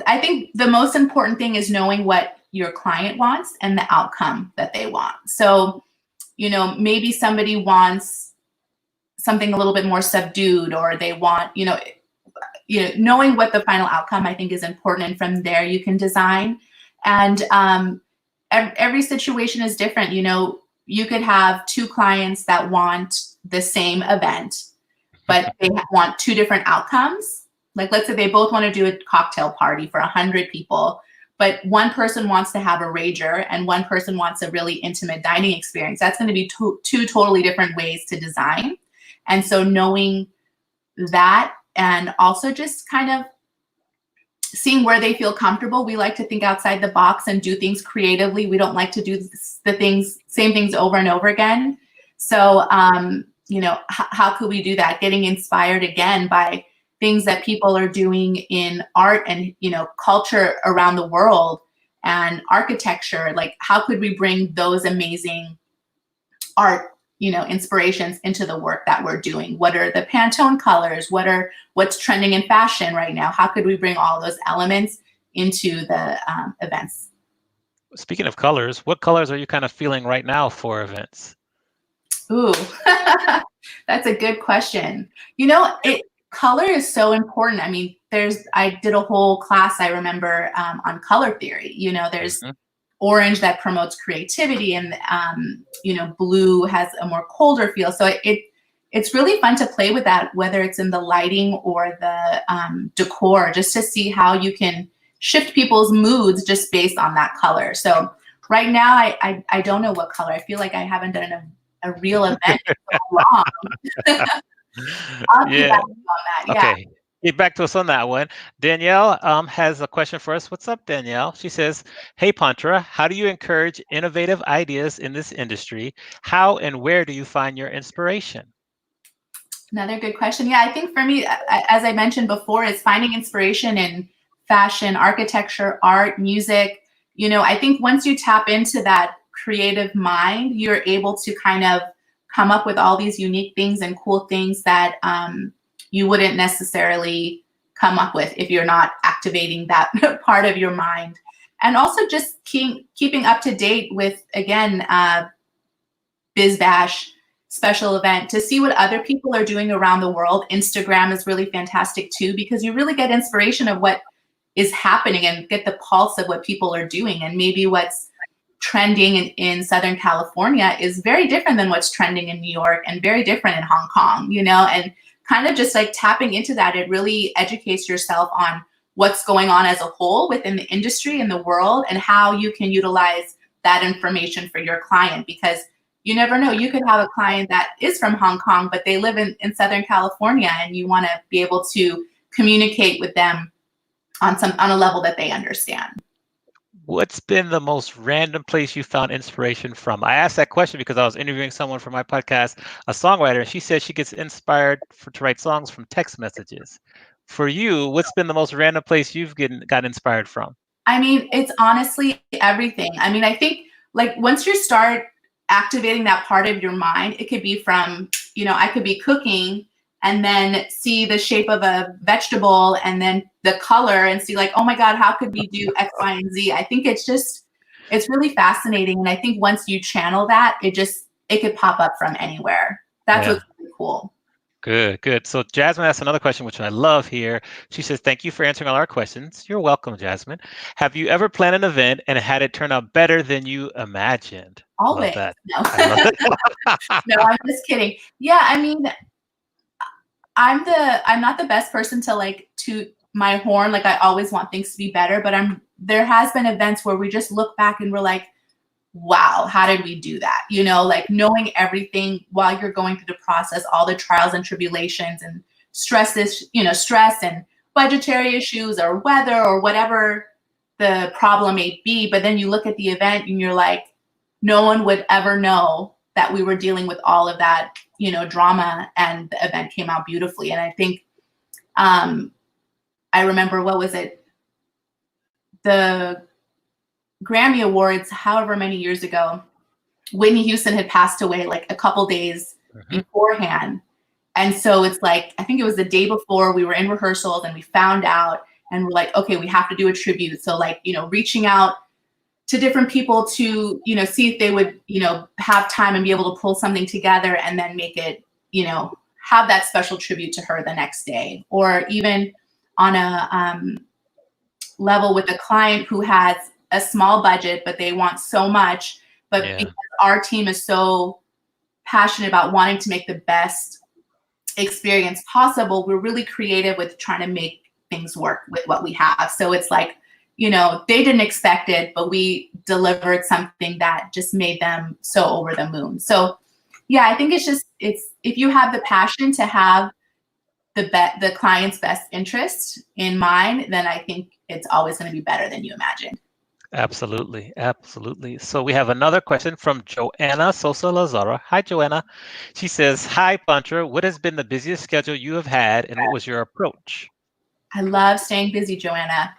[SPEAKER 5] I think the most important thing is knowing what your client wants and the outcome that they want. So, maybe somebody wants something a little bit more subdued, or they want, knowing what the final outcome I think is important. And from there you can design. And every situation is different. You could have two clients that want the same event, but they want two different outcomes. Like, let's say they both want to do a cocktail party for 100 people, but one person wants to have a rager and one person wants a really intimate dining experience. That's going to be two totally different ways to design. And so knowing that, and also just kind of seeing where they feel comfortable. We like to think outside the box and do things creatively. We don't like to do same things over and over again. So, how could we do that? Getting inspired again by things that people are doing in art and, culture around the world and architecture. Like, how could we bring those amazing art, inspirations into the work that we're doing? What are the Pantone colors? What's trending in fashion right now? How could we bring all those elements into the events?
[SPEAKER 3] Speaking of colors, what colors are you kind of feeling right now for events?
[SPEAKER 5] Ooh, that's a good question. color is so important. I mean, I did a whole class, I remember, on color theory. You know, there's orange that promotes creativity, and blue has a more colder feel. So it's really fun to play with that, whether it's in the lighting or the decor, just to see how you can shift people's moods just based on that color. So right now, I don't know what color. I feel like I haven't done a real event in so long. I'll get back to you on that. Yeah.
[SPEAKER 3] Okay. Get back to us on that one. Danielle has a question for us. What's up, Danielle? She says, hey, Pawntra, how do you encourage innovative ideas in this industry? How and where do you find your inspiration?
[SPEAKER 5] Another good question. Yeah, I think for me, as I mentioned before, is finding inspiration in fashion, architecture, art, music. You know, I think once you tap into that creative mind, you're able to kind of come up with all these unique things and cool things that you wouldn't necessarily come up with if you're not activating that part of your mind. And also just keeping up to date with, again, Biz Bash, special event, to see what other people are doing around the world. Instagram is really fantastic too, because you really get inspiration of what is happening and get the pulse of what people are doing. And maybe what's trending in Southern California is very different than what's trending in New York, and very different in Hong Kong, you know, and kind of just like tapping into that, it really educates yourself on what's going on as a whole within the industry and the world, and how you can utilize that information for your client. Because you never know, you could have a client that is from Hong Kong, but they live in Southern California, and you want to be able to communicate with them on a level that they understand.
[SPEAKER 3] What's been the most random place you found inspiration from? I asked that question because I was interviewing someone for my podcast, a songwriter, and she said she gets inspired to write songs from text messages. For you, what's been the most random place you've got inspired from?
[SPEAKER 5] I mean, it's honestly everything. I mean, I think like once you start activating that part of your mind, it could be from, you know, I could be cooking and then see the shape of a vegetable and then the color and see like, oh my God, how could we do X, Y, and Z? I think it's really fascinating. And I think once you channel that, it could pop up from anywhere. That's what's really cool.
[SPEAKER 3] Good. So Jasmine asked another question, which I love here. She says, thank you for answering all our questions. You're welcome, Jasmine. Have you ever planned an event and had it turn out better than you imagined?
[SPEAKER 5] Always.
[SPEAKER 3] Love that.
[SPEAKER 5] No. No, I'm just kidding. Yeah, I mean, I'm not the best person to like toot my horn. Like I always want things to be better, but there has been events where we just look back and we're like, wow, how did we do that? You know, like knowing everything while you're going through the process, all the trials and tribulations and stress and budgetary issues or weather or whatever the problem may be. But then you look at the event and you're like, no one would ever know that we were dealing with all of that, you know, drama, and the event came out beautifully. And I think, I remember, what was it? The Grammy Awards, however many years ago, Whitney Houston had passed away like a couple days beforehand. And so it's like, I think it was the day before, we were in rehearsals and we found out, and we're like, okay, we have to do a tribute. So like, you know, reaching out to different people to, you know, see if they would, you know, have time and be able to pull something together and then make it, you know, have that special tribute to her the next day. Or even on a level with a client who has a small budget, but they want so much, but because our team is so passionate about wanting to make the best experience possible, we're really creative with trying to make things work with what we have. So it's like, you know, they didn't expect it, but we delivered something that just made them so over the moon. So yeah, I think it's if you have the passion to have the client's best interest in mind, then I think it's always going to be better than you imagined.
[SPEAKER 3] Absolutely. So we have another question from Joanna Sosa Lazara. Hi, Joanna. She says, hi, Pawntra. What has been the busiest schedule you have had, and what was your approach?
[SPEAKER 5] I love staying busy, Joanna.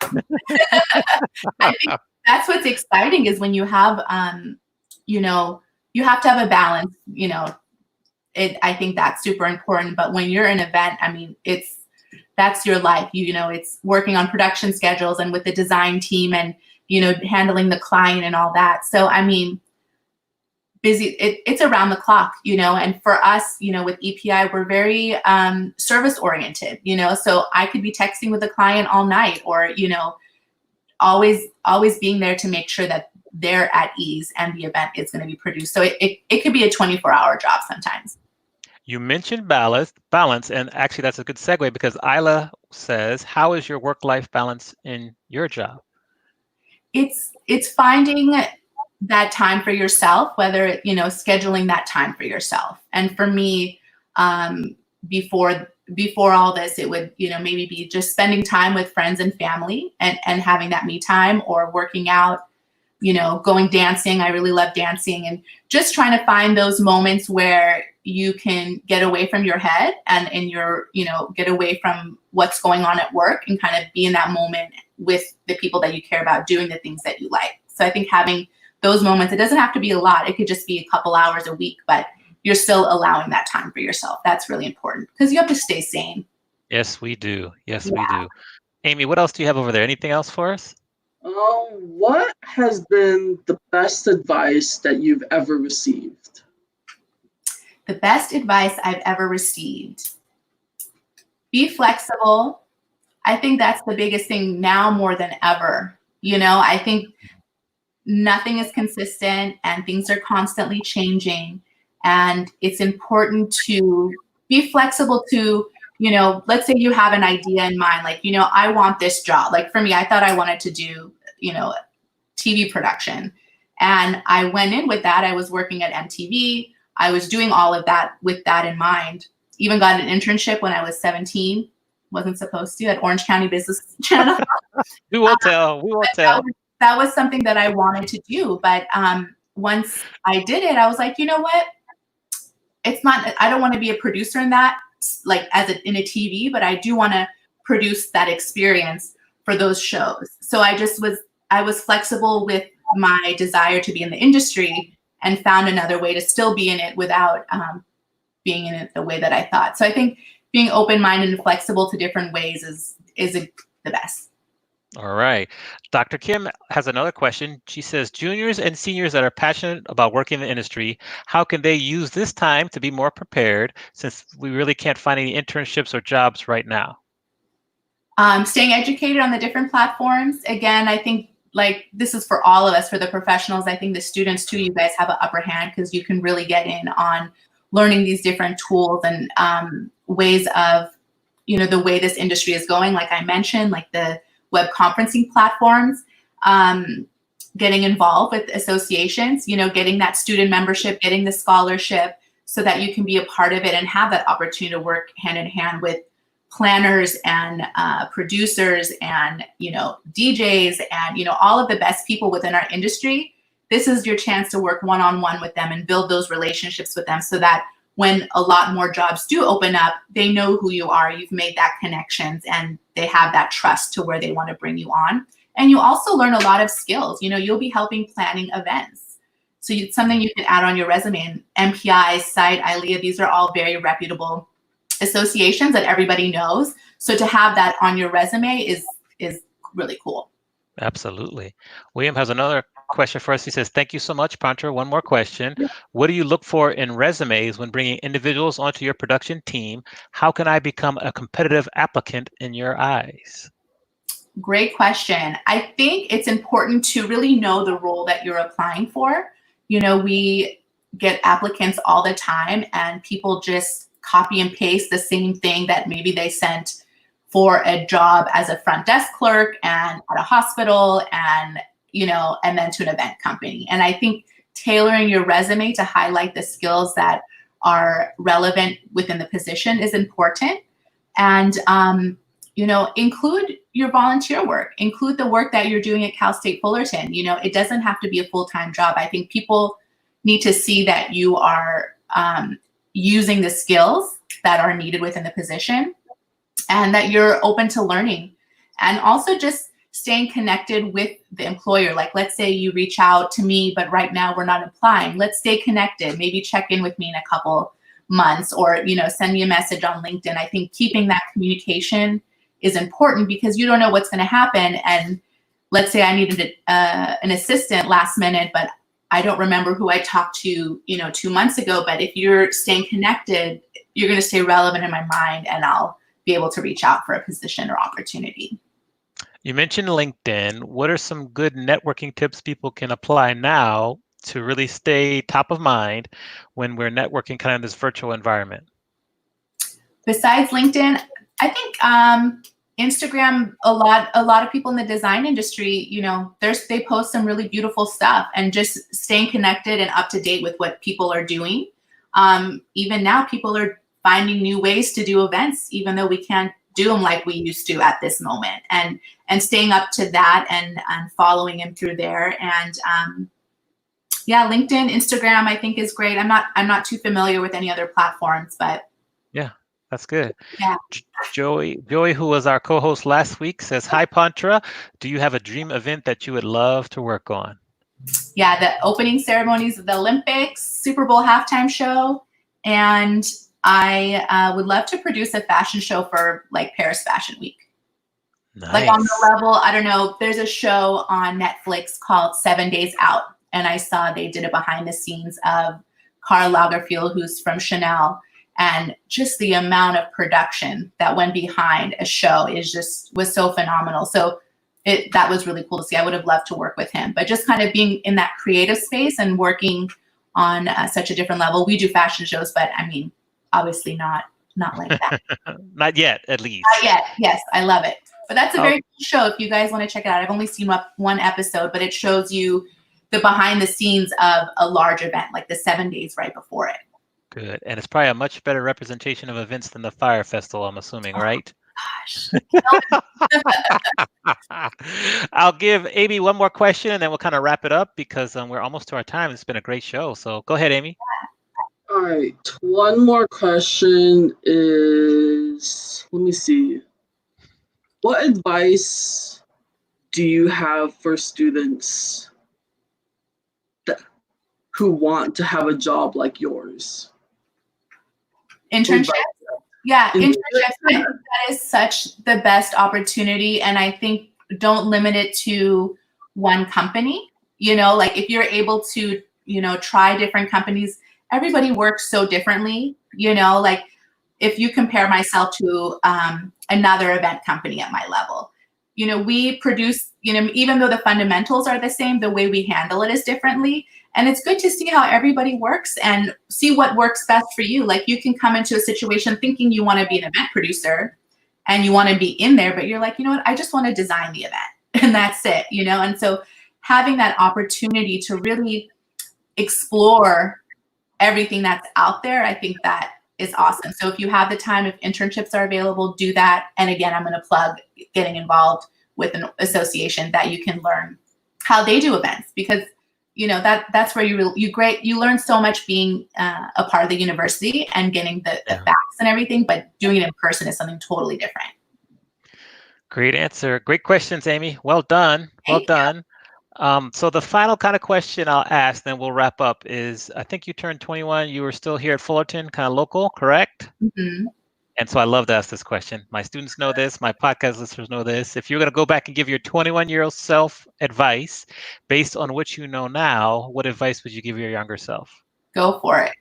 [SPEAKER 5] I think that's what's exciting, is when you have, you know, you have to have a balance, you know, I think that's super important. But when you're in an event, I mean, that's your life. You know, it's working on production schedules and with the design team and, you know, handling the client and all that. So, I mean, busy. It's around the clock, and for us, with EPI, we're very service oriented, so I could be texting with a client all night, or, always being there to make sure that they're at ease and the event is going to be produced. So it could be a 24-hour job sometimes.
[SPEAKER 3] You mentioned balance, and actually that's a good segue, because Isla says, how is your work-life balance in your job?
[SPEAKER 5] It's finding that time for yourself, whether, scheduling that time for yourself. And for me, before all this, it would, maybe be just spending time with friends and family and having that me time, or working out, going dancing. I really love dancing, and just trying to find those moments where you can get away from your head and get away from what's going on at work, and kind of be in that moment with the people that you care about, doing the things that you like. So I think having those moments, it doesn't have to be a lot. It could just be a couple hours a week, but you're still allowing that time for yourself. That's really important, because you have to stay sane.
[SPEAKER 3] Yes, we do. Yes, we do. Amy, what else do you have over there? Anything else for us?
[SPEAKER 4] What has been the best advice that you've ever received?
[SPEAKER 5] The best advice I've ever received: be flexible. I think that's the biggest thing now more than ever. I think nothing is consistent and things are constantly changing. And it's important to be flexible to, let's say you have an idea in mind, like, I want this job. Like for me, I thought I wanted to do, TV production. And I went in with that. I was working at MTV. I was doing all of that with that in mind. Even got an internship when I was 17. Wasn't supposed to, at Orange County Business Channel.
[SPEAKER 3] We won't tell. We won't tell.
[SPEAKER 5] That was something that I wanted to do. But once I did it, I was like, you know what? It's not, I don't want to be a producer in that, like in a TV, but I do want to produce that experience for those shows. So I was flexible with my desire to be in the industry, and found another way to still be in it without being in it the way that I thought. So I think being open-minded and flexible to different ways is the best.
[SPEAKER 3] All right. Dr. Kim has another question. She says, juniors and seniors that are passionate about working in the industry, how can they use this time to be more prepared, since we really can't find any internships or jobs right now?
[SPEAKER 5] Staying educated on the different platforms. Again, I think this is for all of us, for the professionals. I think the students too, you guys have an upper hand, because you can really get in on learning these different tools and ways of, the way this industry is going. Like I mentioned, like the web conferencing platforms, getting involved with associations, getting that student membership, getting the scholarship, so that you can be a part of it and have that opportunity to work hand in hand with planners and producers and, DJs and, all of the best people within our industry. This is your chance to work one-on-one with them and build those relationships with them, so that when a lot more jobs do open up, they know who you are, you've made that connections, and they have that trust to where they want to bring you on. And you also learn a lot of skills. You'll be helping planning events. So it's something you can add on your resume. And MPI, SITE, ILEA, these are all very reputable associations that everybody knows. So to have that on your resume is really cool.
[SPEAKER 3] Absolutely. William has another question for us. He says, thank you so much, Pawntra. One more question. What do you look for in resumes when bringing individuals onto your production team? How can I become a competitive applicant in your eyes?
[SPEAKER 5] Great question. I think it's important to really know the role that you're applying for. We get applicants all the time, and people just copy and paste the same thing that maybe they sent for a job as a front desk clerk and at a hospital and then to an event company. And I think tailoring your resume to highlight the skills that are relevant within the position is important. And, include your volunteer work, include the work that you're doing at Cal State Fullerton. It doesn't have to be a full-time job. I think people need to see that you are using the skills that are needed within the position, and that you're open to learning, and also just staying connected with the employer. Like, let's say you reach out to me, but right now we're not applying. Let's stay connected. Maybe check in with me in a couple months, or, send me a message on LinkedIn. I think keeping that communication is important, because you don't know what's going to happen. And let's say I needed an assistant last minute, but I don't remember who I talked to, 2 months ago, but if you're staying connected, you're going to stay relevant in my mind, and I'll be able to reach out for a position or opportunity.
[SPEAKER 3] You mentioned LinkedIn. What are some good networking tips people can apply now to really stay top of mind when we're networking kind of in this virtual environment?
[SPEAKER 5] Besides LinkedIn, I think Instagram, a lot of people in the design industry, they post some really beautiful stuff, and just staying connected and up to date with what people are doing. Even now, people are finding new ways to do events, even though we can't do them like we used to at this moment, and staying up to that and following him through there. And LinkedIn, Instagram, I think is great. I'm not too familiar with any other platforms, but
[SPEAKER 3] yeah, that's good.
[SPEAKER 5] Yeah.
[SPEAKER 3] Joey, who was our co-host last week, says, "Hi, Pawntra. Do you have a dream event that you would love to work on?"
[SPEAKER 5] Yeah, the opening ceremonies of the Olympics, Super Bowl halftime show, and I would love to produce a fashion show for like Paris Fashion Week.
[SPEAKER 3] Nice.
[SPEAKER 5] Like on the level, I don't know, there's a show on Netflix called 7 Days Out, and I saw they did a behind the scenes of Karl Lagerfeld, who's from Chanel, and just the amount of production that went behind a show was so phenomenal. So that was really cool to see. I would have loved to work with him, but just kind of being in that creative space and working on such a different level. We do fashion shows, but I mean, obviously not like that.
[SPEAKER 3] Not yet, at least.
[SPEAKER 5] Not yet. Yes, I love it. But that's a very cool show if you guys want to check it out. I've only seen one episode, but it shows you the behind the scenes of a large event, like the 7 days right before it.
[SPEAKER 3] Good. And it's probably a much better representation of events than the Fire Festival, I'm assuming, right?
[SPEAKER 5] Gosh.
[SPEAKER 3] I'll give Amy one more question, and then we'll kind of wrap it up because we're almost to our time. It's been a great show. So go ahead, Amy.
[SPEAKER 4] All right. One more question is, let me see. What advice do you have for students who want to have a job like yours?
[SPEAKER 5] Internship? Yeah, internships. I think that is such the best opportunity, and I think don't limit it to one company. Like if you're able to, try different companies, everybody works so differently. Like if you compare myself to another event company at my level, we produce, even though the fundamentals are the same, the way we handle it is differently. And it's good to see how everybody works and see what works best for you. Like you can come into a situation thinking you want to be an event producer and you want to be in there, but you're like, you know what, I just want to design the event and that's it, And so having that opportunity to really explore everything that's out there, I think that is awesome. So if you have the time, if internships are available, do that. And again, I'm going to plug getting involved with an association that you can learn how they do events, because that's where you learn so much being a part of the university and getting the facts and everything, but doing it in person is something totally different.
[SPEAKER 3] Great answer. Great questions, Amy. Well done. Well done. So the final kind of question I'll ask, then we'll wrap up, is I think you turned 21. You were still here at Fullerton, kind of local, correct?
[SPEAKER 5] Mm-hmm.
[SPEAKER 3] And so I love to ask this question. My students know this. My podcast listeners know this. If you're going to go back and give your 21-year-old self advice based on what you know now, what advice would you give your younger self?
[SPEAKER 5] Go for it.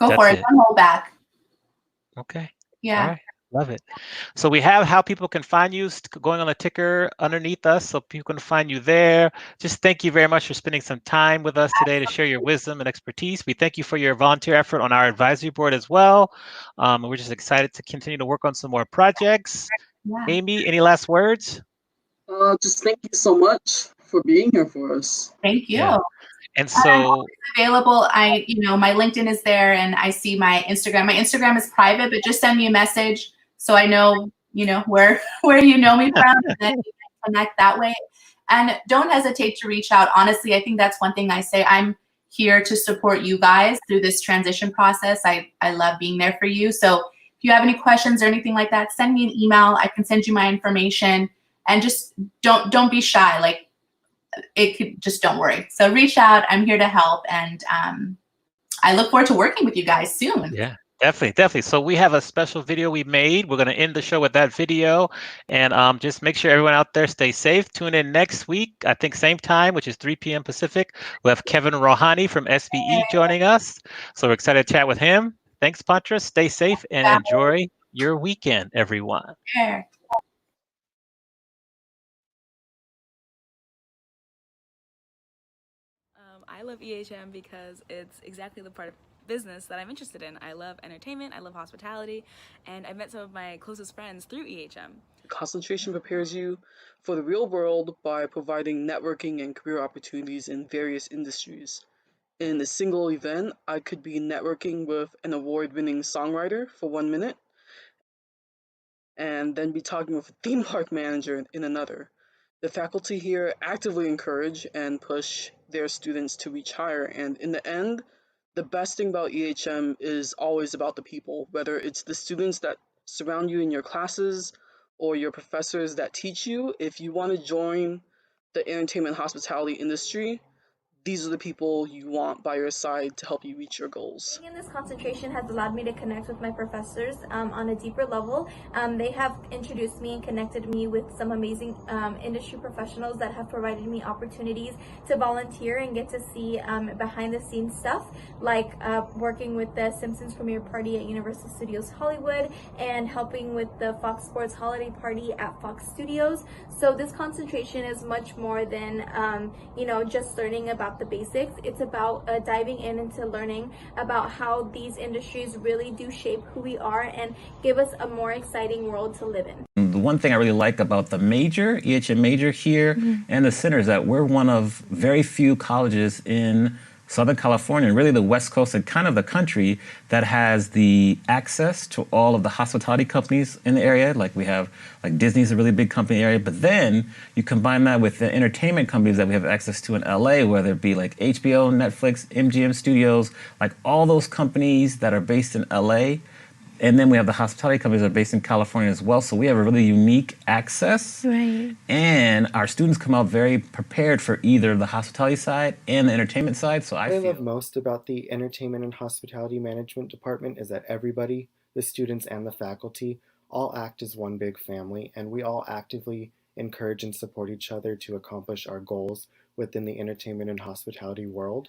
[SPEAKER 5] Don't hold back.
[SPEAKER 3] Okay.
[SPEAKER 5] Yeah.
[SPEAKER 3] All right. Love it. So we have how people can find you going on the ticker underneath us, so people can find you there. Just thank you very much for spending some time with us today to share your wisdom and expertise. We thank you for your volunteer effort on our advisory board as well. We're just excited to continue to work on some more projects. Yeah. Amy, any last words?
[SPEAKER 4] Just thank you so much for being here for us.
[SPEAKER 5] Thank you. Yeah.
[SPEAKER 3] And so
[SPEAKER 5] available, my LinkedIn is there, and I see my Instagram. My Instagram is private, but just send me a message so I know, where you know me from, and then you can connect that way. And don't hesitate to reach out. Honestly, I think that's one thing I say. I'm here to support you guys through this transition process. I love being there for you. So if you have any questions or anything like that, send me an email. I can send you my information, and just don't be shy. Like, just don't worry. So reach out. I'm here to help, and I look forward to working with you guys soon.
[SPEAKER 3] Yeah, Definitely. So we have a special video we made. We're going to end the show with that video. And just make sure everyone out there stay safe. Tune in next week, I think same time, which is 3 p.m. Pacific. We'll have Kevin Rohani from SBE joining us. So we're excited to chat with him. Thanks, Pawntra. Stay safe and enjoy your weekend, everyone.
[SPEAKER 5] Yeah.
[SPEAKER 1] I love EHM because it's exactly the part of business that I'm interested in. I love entertainment, I love hospitality, and I met some of my closest friends through EHM.
[SPEAKER 4] Concentration prepares you for the real world by providing networking and career opportunities in various industries. In a single event, I could be networking with an award-winning songwriter for 1 minute, and then be talking with a theme park manager in another. The faculty here actively encourage and push their students to reach higher, and in the end, the best thing about EHM is always about the people, whether it's the students that surround you in your classes or your professors that teach you. If you want to join the entertainment hospitality industry, these are the people you want by your side to help you reach your goals.
[SPEAKER 6] Being in this concentration has allowed me to connect with my professors on a deeper level. They have introduced me and connected me with some amazing industry professionals that have provided me opportunities to volunteer and get to see behind the scenes stuff, like working with the Simpsons premiere party at Universal Studios Hollywood and helping with the Fox Sports holiday party at Fox Studios. So this concentration is much more than just learning about the basics. It's about diving into learning about how these industries really do shape who we are and give us a more exciting world to live in.
[SPEAKER 7] The one thing I really like about the major, EHM major here, and the center is that we're one of very few colleges in Southern California, and really the West Coast and kind of the country, that has the access to all of the hospitality companies in the area. Like we have, like Disney's a really big company area, but then you combine that with the entertainment companies that we have access to in LA, whether it be like HBO, Netflix, MGM Studios, like all those companies that are based in LA. And then we have the hospitality companies that are based in California as well. So we have a really unique access.
[SPEAKER 2] Right.
[SPEAKER 7] And our students come out very prepared for either the hospitality side and the entertainment side. So
[SPEAKER 8] What I love most about the Entertainment and Hospitality Management Department is that everybody, the students and the faculty, all act as one big family, and we all actively encourage and support each other to accomplish our goals within the entertainment and hospitality world.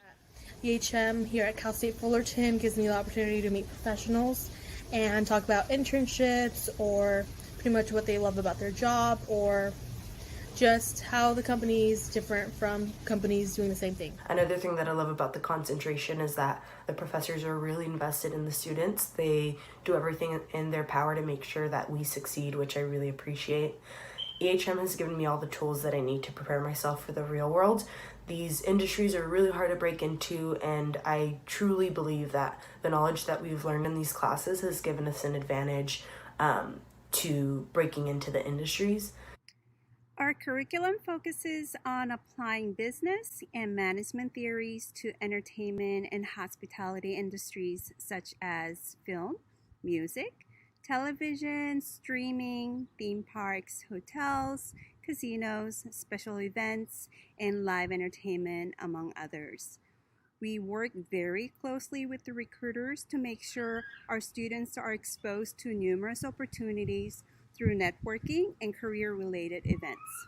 [SPEAKER 9] EHM here at Cal State Fullerton gives me the opportunity to meet professionals and talk about internships or pretty much what they love about their job, or just how the company is different from companies doing the same thing.
[SPEAKER 10] Another thing that I love about the concentration is that the professors are really invested in the students. They do everything in their power to make sure that we succeed, which I really appreciate. EHM has given me all the tools that I need to prepare myself for the real world. These industries are really hard to break into, and I truly believe that the knowledge that we've learned in these classes has given us an advantage to breaking into the industries.
[SPEAKER 11] Our curriculum focuses on applying business and management theories to entertainment and hospitality industries such as film, music, television, streaming, theme parks, hotels, casinos, special events, and live entertainment, among others. We work very closely with the recruiters to make sure our students are exposed to numerous opportunities through networking and career-related events.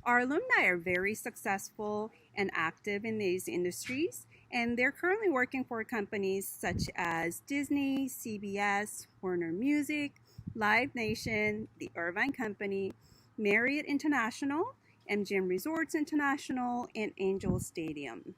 [SPEAKER 11] Our alumni are very successful and active in these industries, and they're currently working for companies such as Disney, CBS, Warner Music, Live Nation, the Irvine Company, Marriott International, MGM Resorts International, and Angel Stadium.